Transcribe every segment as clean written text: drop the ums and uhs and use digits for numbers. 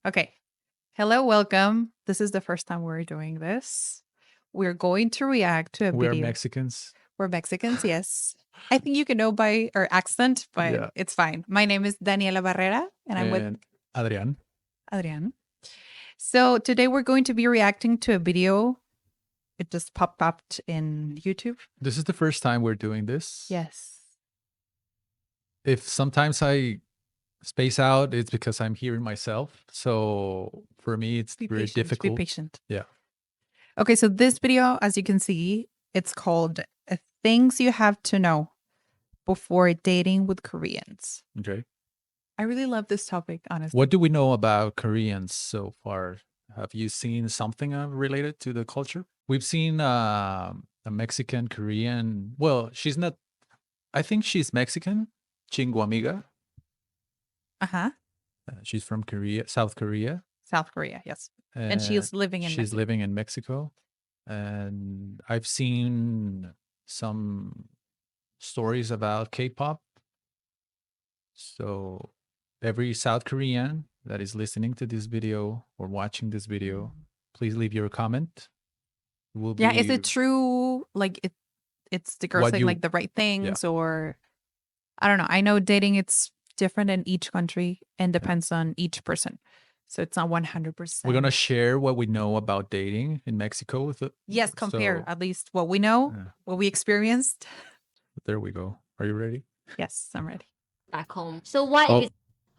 Okay. Hello, welcome. This is the first time we're doing this. We're going to react to a We're video. Mexicans. We're Mexicans, yes. I think you can know by our accent, but Yeah. it's fine. My name is Daniela Barrera, and I'm with And Adrian. Adrian. So today we're going to be reacting to a video. It just popped up in YouTube. This is the first time we're doing this. Yes. If sometimes I space out, it's because I'm hearing myself. So for me, it's Be very patient. difficult. Be patient. Yeah. Okay, so this video, as you can see, it's called Things You Have to Know Before Dating with Koreans. Okay. I really love this topic, honestly. What do we know about Koreans so far? Have you seen something related to the culture? We've seen a Mexican Korean. Well, she's not. I think she's Mexican. Chinguamiga. Uh-huh. She's from Korea, South Korea. South Korea, yes. And she's living in she's Mexico. living in Mexico. And I've seen some stories about K-pop. So every South Korean that is listening to this video or watching this video, please leave your comment. Yeah, is it true? Like it's the girl What saying you- like the right things, or I don't know. I know dating it's different in each country and depends on each person. So it's not 100%. We're gonna share what we know about dating in Mexico with it. Yes, compare So, at least what we know, Yeah. what we experienced. There we go. Are you ready? Yes, I'm ready. Back home. So what Oh. if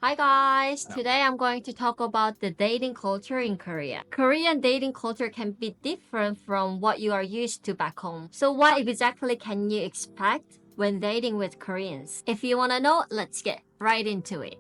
Hi guys, today I'm going to talk about the dating culture in Korea. Korean dating culture can be different from what you are used to back home. So what exactly can you expect when dating with Koreans? If you want to know, let's get right into it.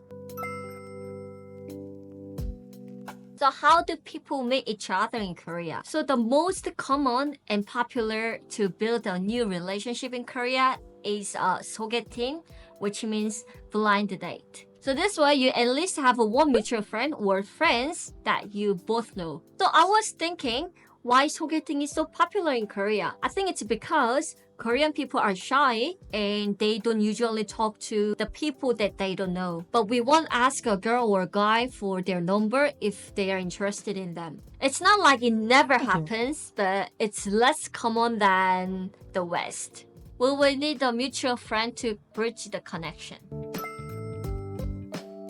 So how do people meet each other in Korea? So the most common and popular to build a new relationship in Korea is sogeting, which means blind date. So this way you at least have one mutual friend or friends that you both know. So I was thinking, why sogeting is so popular in Korea? I think it's because Korean people are shy and they don't usually talk to the people that they don't know. But we won't ask a girl or a guy for their number if they are interested in them. It's not like it never happens, but it's less common than the West. We will need a mutual friend to bridge the connection.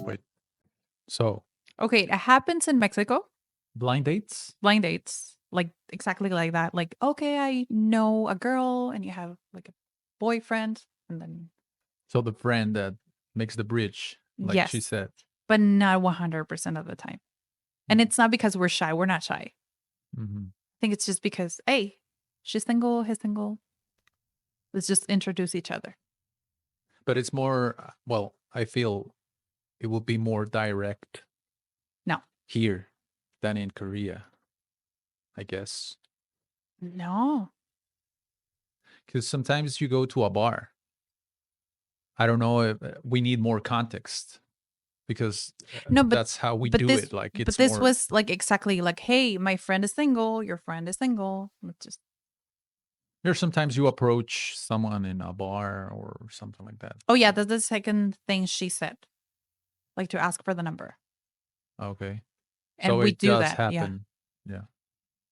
Wait. So Okay, it happens in Mexico. blind dates? Blind dates. Like exactly like that. Like, okay, I know a girl and you have like a boyfriend and then So the friend that makes the bridge, like she Yes. said. but not 100% of the time. And it's not because we're shy. We're not shy. Mhm. I think it's just because, hey, she's single, he's single. Let's just introduce each other. But it's more, well, I feel it will be more direct. No. Here than in Korea, I guess. No. Because sometimes you go to a bar. I don't know if we need more context because No, but that's how we but do this, it. Like but it's this more, was like exactly like, hey, my friend is single, your friend is single. Let's just there's sometimes you approach someone in a bar or something like that. Oh yeah, that's the second thing she said. Like to ask for the number. Okay. And So we it do does that. Yeah. happen. Yeah.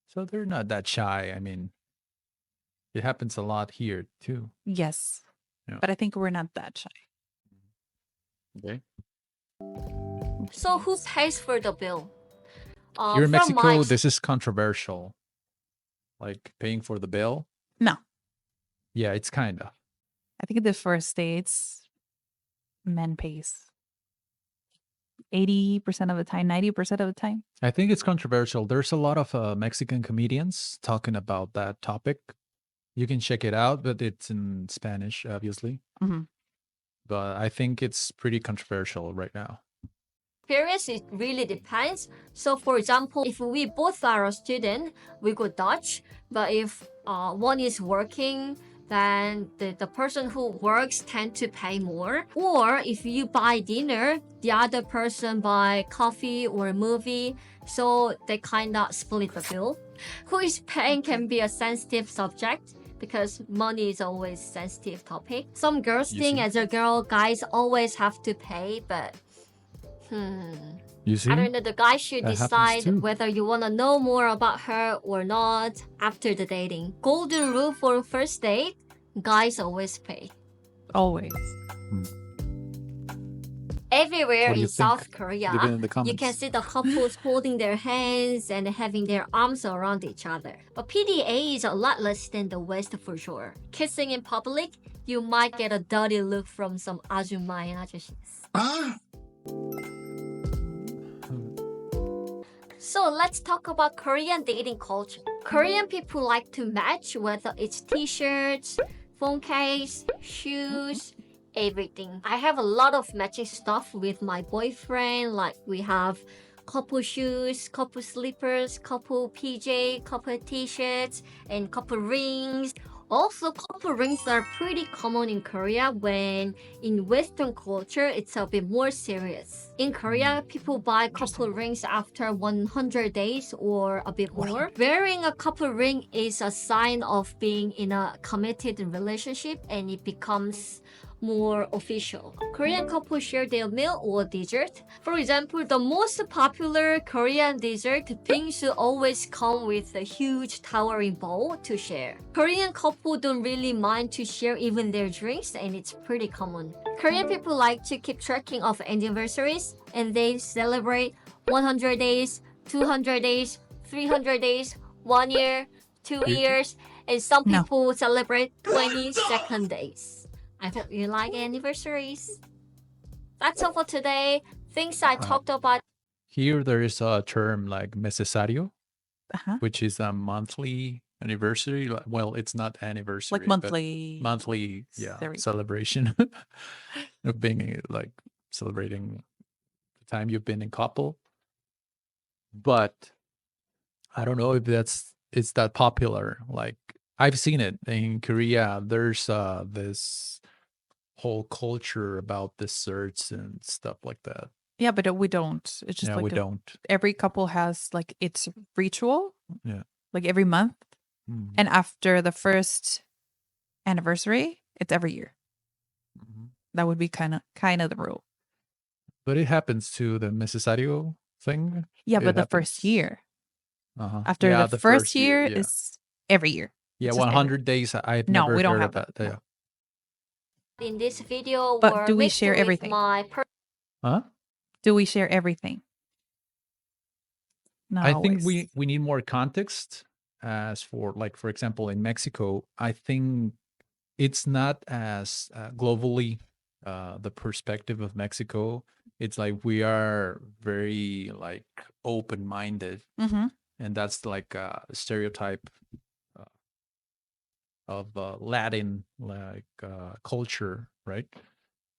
So they're not that shy. I mean, it happens a lot here too. Yes. Yeah. But I think we're not that shy. Okay. So who pays for the bill? Here in from Mexico, my this is controversial. Like paying for the bill. No. Yeah, it's kind of. I think the first dates men pays 80% of the time, 90% of the time. I think it's controversial. There's a lot of Mexican comedians talking about that topic. You can check it out, but it's in Spanish, obviously. Mhm. But I think it's pretty controversial right now. experience, it really depends. So for example, if we both are a student, we go Dutch. But if one is working, then the person who works tend to pay more. Or if you buy dinner, the other person buy coffee or movie. So they kind of split the bill. Who is paying can be a sensitive subject because money is always a sensitive topic. Some girls You think see? as a girl, guys always have to pay, but You see? I don't know, the guy should That happens decide too. whether you want to know more about her or not after the dating. Golden rule for first date, guys always pay. Always. Everywhere What do you in South think? Korea, Leave it in the you can comments. see the couples holding their hands and having their arms around each other. But PDA is a lot less than the West for sure. Kissing in public, you might get a dirty look from some 아줌마 and 아저씨s. So let's talk about Korean dating culture. Korean people like to match, whether it's t-shirts, phone case, shoes, everything. I have a lot of matching stuff with my boyfriend. Like we have couple shoes, couple slippers, couple PJ, couple t-shirts, and couple rings. Also, couple rings are pretty common in Korea when in Western culture it's a bit more serious. In Korea, people buy couple rings after 100 days or a bit more. Wearing a couple ring is a sign of being in a committed relationship and it becomes more official. Korean couples share their meal or dessert. For example, the most popular Korean dessert, bingsu, always come with a huge towering bowl to share. Korean couples don't really mind to share even their drinks, and it's pretty common. Korean people like to keep tracking of anniversaries, and they celebrate 100 days, 200 days, 300 days, 1 year, 2 years, and some No. people celebrate 22nd days. I hope you like anniversaries. That's all for today. Things I talked about. Here there is a term like necesario, Uh-huh. which is a monthly anniversary. Well, it's not anniversary, Like but monthly. celebration of being like celebrating the time you've been in couple. But I don't know if it's that popular. Like I've seen it in Korea. There's this whole culture about desserts and stuff like that. Yeah, but we don't. It's just Yeah, like we don't. every couple has like its ritual, Yeah. like every month. Mhm. And after the first anniversary, it's every year. Mhm. That would be kind of the rule. But it happens to the necesario thing. Yeah, It but the first happens. year. Uh-huh. After Yeah, the first year yeah. is every year. Yeah, It's just 100 days. I've No, never we don't heard have of that. that, no. Yeah. In this video, But were do we mixed share with everything? my Huh? Do we share everything? No. I think we need more context as for like, for example, in Mexico, I think it's not as globally the perspective of Mexico. It's like we are very like open-minded, Mhm. and that's like a stereotype of Latin like culture, right?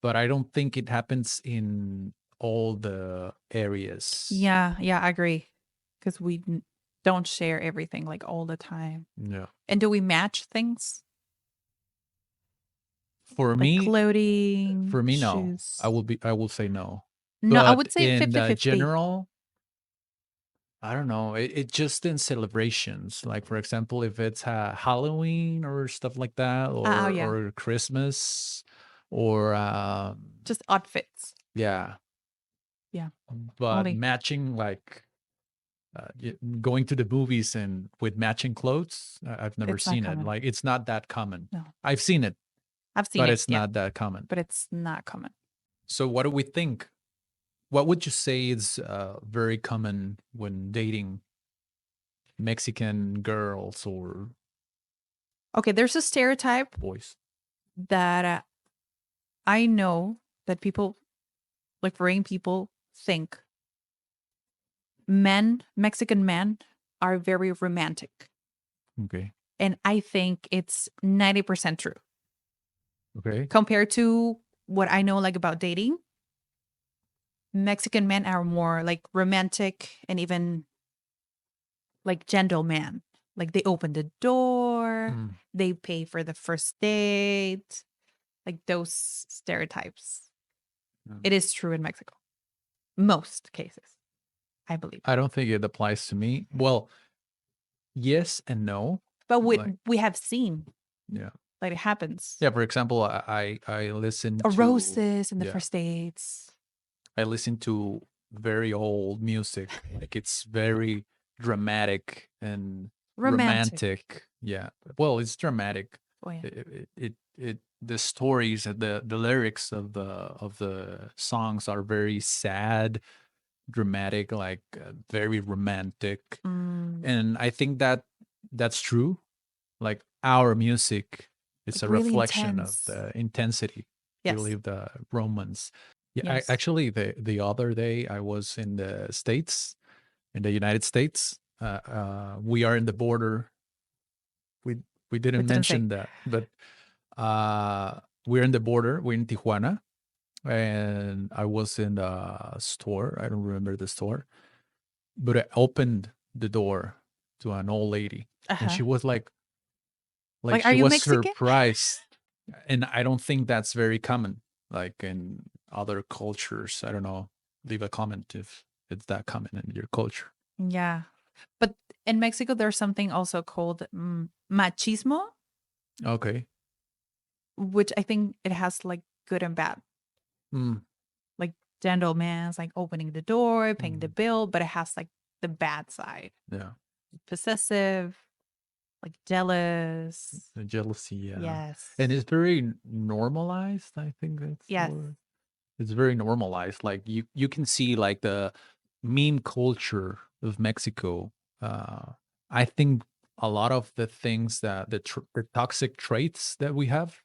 But I don't think it happens in all the areas. Yeah, I agree. Because we don't share everything like all the time. Yeah. And do we match things? For Like me, clothing, no. shoes? I will say no. No, I But would say in 50-50. general, I don't know. It just in celebrations, like for example, if it's Halloween or stuff like that, Oh, yeah. or Christmas, or Just outfits. yeah, Yeah. but Only. matching like going to the movies and with matching clothes, I've never It's not seen it. common. Like it's not that common. No. I've seen it, I've seen but it. it's yeah, not that common. But it's not common. So what do we think? What would you say is very common when dating Mexican girls or Okay, there's a stereotype boys? that I know that people, like foreign people, think Mexican men are very romantic. Okay. And I think it's 90% true. Okay. Compared to what I know like about dating, Mexican men are more like romantic and even like gentleman. Like they open the door, Mm. they pay for the first date, like those stereotypes. Mm. It is true in Mexico. Most cases, I believe. I don't think it applies to me. Well, yes and no. But like- we have seen Yeah. like it happens. Yeah. For example, I listen Or to roses in the yeah. first dates. I listen to very old music. Like it's very dramatic and Romantic. romantic. Yeah. Well, it's dramatic. Oh yeah. The stories and the lyrics of the songs are very sad, dramatic, like very romantic. Mm, And I think that that's true. Like our music is like a really reflection of intense. the intensity. I Yes. believe the Romans. Yeah, Yes. actually, the other day I was in the States, in the United States. We are in the border. We we We didn't didn't say. mention that, but we're in the border. We're in Tijuana, and I was in the store. I don't remember the store, but I opened the door to an old lady, and Uh-huh. she was like Like, are she you was Mexican? surprised, and I don't think that's very common. Like in other cultures, I don't know. Leave a comment if it's that common in your culture. Yeah. But in Mexico, there's something also called machismo, Okay. which I think it has like good and bad. Mm, Like gentleman's like opening the door, paying the mm, bill, but it has like the bad side. yeah. Possessive, like jealous. The jealousy, yeah. And Yes. it's very normalized. I think that's the Yes. word. It's very normalized. Like you can see like the meme culture of Mexico. Uh, I think a lot of the things that the toxic traits that we have,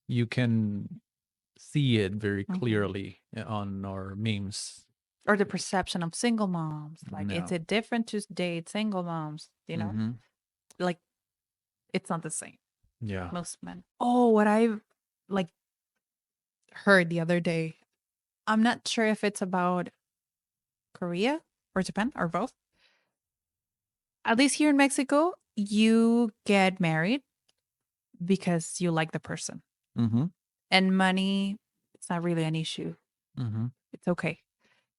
you can see it very Mhm. clearly on our memes. Or the perception of single moms. Like, Yeah. is it different to date single moms? You know, Hmm. like it's not the same. Yeah. Most men. Oh, what I've like heard the other day. I'm not sure if it's about Korea or Japan or both. At least here in Mexico, you get married because you like the person. Mm-hmm. And money, it's not really an issue. Mm-hmm. It's okay.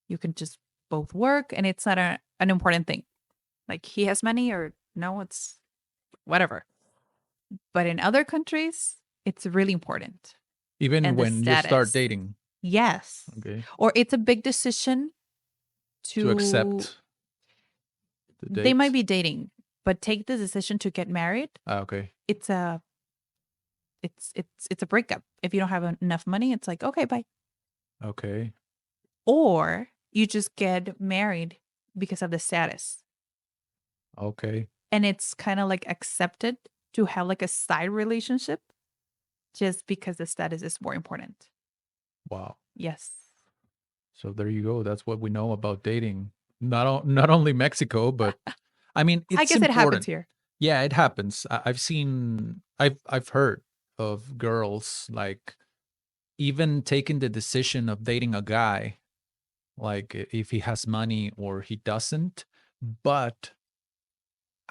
You can just both work and it's not an important thing. Like he has money or no, it's whatever. But in other countries, it's really important. Even And the when you start status. dating, Yes. okay, Or it's a big decision to to, accept the they might date. be dating, but take the decision to get married. Ah, okay. It's a it's a breakup. If you don't have enough money, it's like, okay, bye. Okay. Or you just get married because of the status. Okay. And it's kind of like accepted to have like a side relationship just because the status is more important. Wow. Yes. So there you go. That's what we know about dating. Not only Mexico, but I mean, I it's guess it happens important. here. Yeah, it happens. I've heard of girls like even taking the decision of dating a guy, like if he has money or he doesn't. But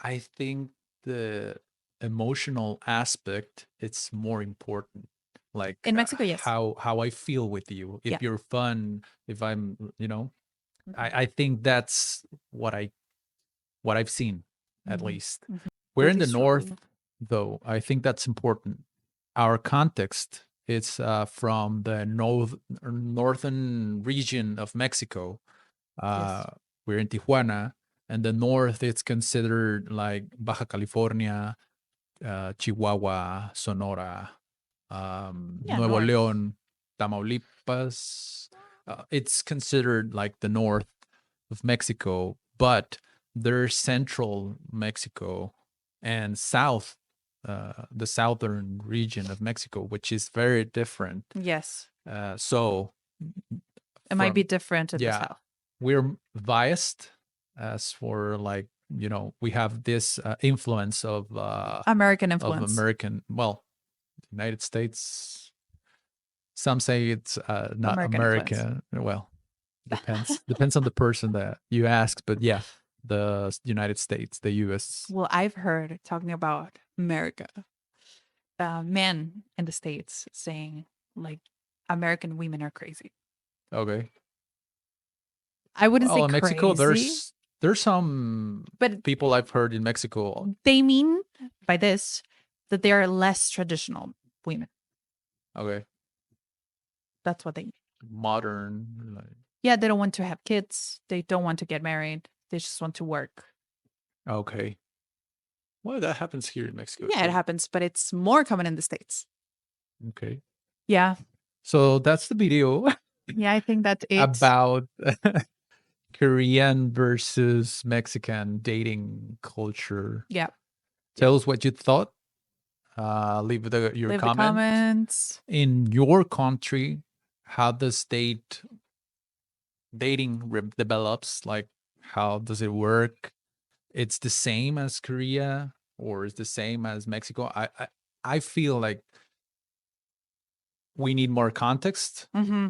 I think the emotional aspect it's more important. Like In Mexico, yes. how I feel with you. Yeah. If you're fun, if I'm, Mhm. I think that's what I've seen, at Mhm. least. Mhm. We're in Really the north, strong. though. I think that's important. Our context is from the northern region of Mexico. Uh, Yes. we're in Tijuana, and the north it's considered like Baja California, Chihuahua, Sonora, Yeah, Nuevo north. León, Tamaulipas. It's considered like the north of Mexico, but there's central Mexico and south, the southern region of Mexico, which is very different. Yes. So It might be from different in the yeah, south. we're biased as for like we have this influence American of influence. American, well, United States. Some say it's not American influence. America. Well, depends on the person that you ask, but yeah, the United States, the U.S. Well, I've heard talking about America, men in the States saying like American women are crazy. Okay. I wouldn't say Well, in Mexico, crazy, there's some but people I've heard in Mexico. they mean by this that they are less traditional women. Okay, That's what they mean. modern. Like, Yeah, they don't want to have kids. They don't want to get married. They just want to work. Okay. Well, that happens here in Mexico Yeah, it too. happens, but it's more common in the States. Okay. Yeah. So that's the video Yeah, I think that's it. about Korean versus Mexican dating culture. Yeah. Tell us what you thought. Leave your Leave the comment. comments. In your country, how does dating develops? Like, how does it work? It's the same as Korea or is the same as Mexico? I feel like we need more context Hmm.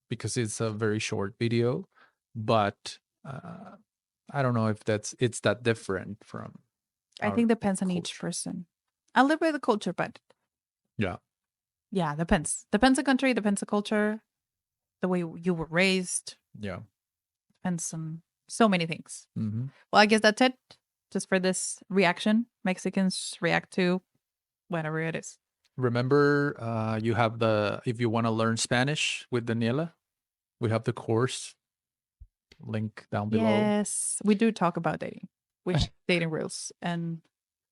because it's a very short video, but I don't know if it's that different from I our think depends on each culture. person. A little bit of the culture, but Yeah. yeah, depends. Depends the country, depends the culture, the way you were raised, Yeah. depends on so many things. Hmm. Well, I guess that's it. Just for this reaction. Mexicans react to whatever it is. Remember, you have if you want to learn Spanish with Daniela, we have the course link down below. Yes, we do talk about dating, with dating rules and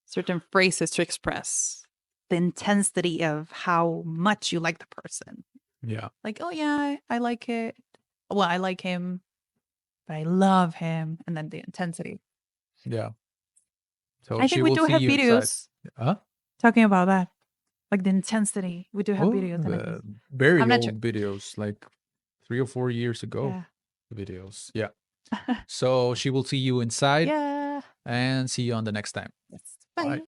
certain phrases to express the intensity of how much you like the person. Yeah. Like, oh yeah, I like it. Well, I like him, but I love him, and then the intensity. Yeah. So I she think we will do see have you inside. videos Huh? talking about that, like the intensity. We do have Oh, videos, and I think very I'm not sure. old videos, like 3 or 4 years ago. Yeah, Videos. Yeah. So she will see you inside yeah. and see you on the next time. Yes. Bye. Bye.